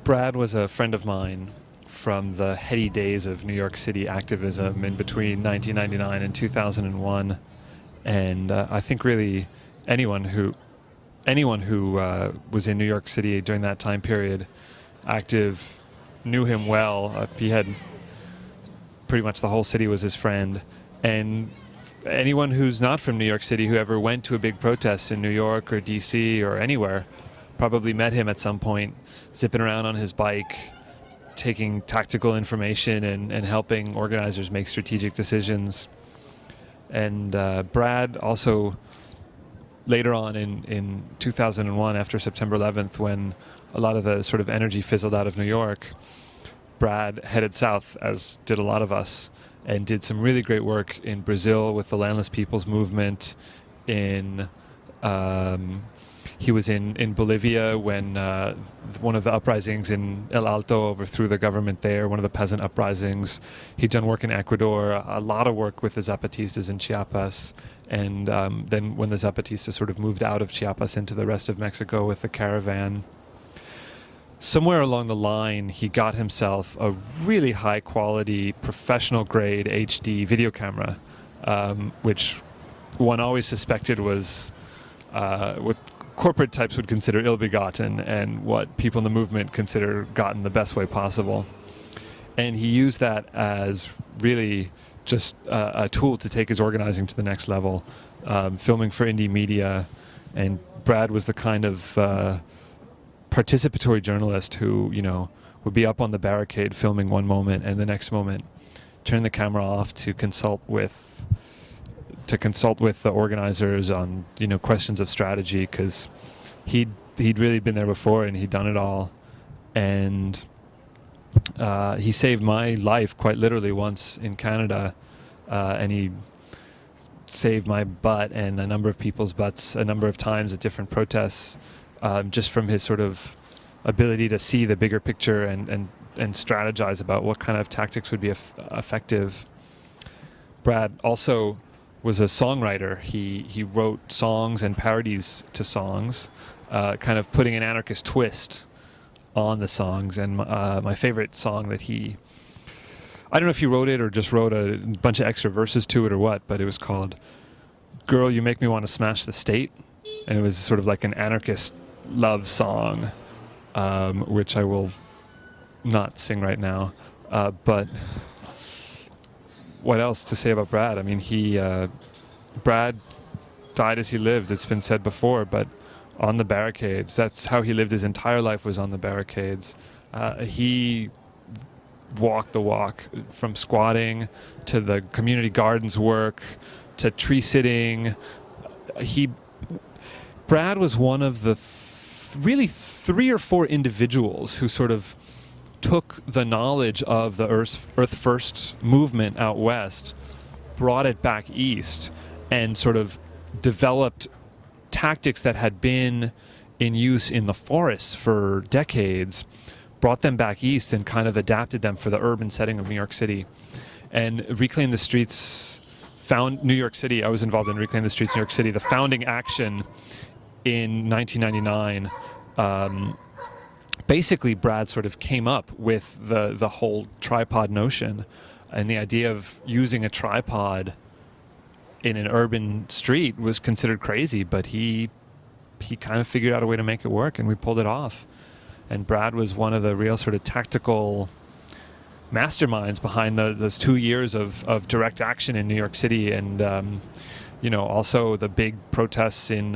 Brad was a friend of mine from the heady days of New York City activism in between 1999 and 2001, and I think really anyone who was in New York City during that time period, active, knew him well. He had pretty much the whole city was his friend, and anyone who's not from New York City who ever went to a big protest in New York or DC or anywhere probably met him at some point, zipping around on his bike, taking tactical information and helping organizers make strategic decisions. And Brad also, later on in 2001, after September 11th, when a lot of the sort of energy fizzled out of New York, Brad headed south, as did a lot of us, and did some really great work in Brazil with the Landless Peoples Movement. He was in Bolivia when one of the uprisings in El Alto overthrew the government there, one of the peasant uprisings. He'd done work in Ecuador, a lot of work with the Zapatistas in Chiapas, and then when the Zapatistas sort of moved out of Chiapas into the rest of Mexico with the caravan. Somewhere along the line, he got himself a really high-quality, professional-grade HD video camera, which one always suspected was what corporate types would consider ill-begotten and what people in the movement consider gotten the best way possible. And he used that as really just a tool to take his organizing to the next level, filming for indie media. And Brad was the kind of participatory journalist who, would be up on the barricade filming one moment and the next moment turn the camera off to consult with the organizers on questions of strategy, because he'd really been there before and he'd done it all. And he saved my life quite literally once in Canada, and he saved my butt and a number of people's butts a number of times at different protests, just from his sort of ability to see the bigger picture and strategize about what kind of tactics would be effective. Brad also was a songwriter. He wrote songs and parodies to songs, kind of putting an anarchist twist on the songs. And my favorite song that I don't know if he wrote it or just wrote a bunch of extra verses to it or what, but it was called "Girl, You Make Me Want to Smash the State." And it was sort of like an anarchist love song, which I will not sing right now. But what else to say about Brad? I mean, Brad died as he lived. It's been said before, but on the barricades. That's how he lived his entire life, was on the barricades. He walked the walk, from squatting to the community gardens work to tree sitting. Brad was one of the really 3 or 4 individuals who sort of took the knowledge of the Earth First movement out west, brought it back east, and sort of developed tactics that had been in use in the forests for decades, brought them back east and kind of adapted them for the urban setting of New York City. And Reclaim the Streets found New York City. I was involved in Reclaim the Streets New York City. The founding action in 1999, basically Brad sort of came up with the whole tripod notion, and the idea of using a tripod in an urban street was considered crazy, but he kind of figured out a way to make it work, and we pulled it off. And Brad was one of the real sort of tactical masterminds behind those 2 years of direct action in New York City, and also the big protests in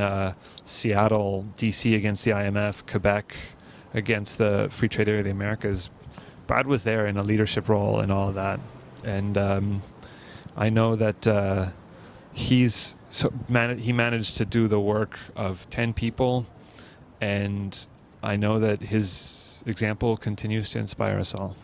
Seattle, DC against the IMF, Quebec against the Free Trade Area of the Americas. Brad was there in a leadership role and all of that. And I know that he managed to do the work of 10 people, and I know that his example continues to inspire us all.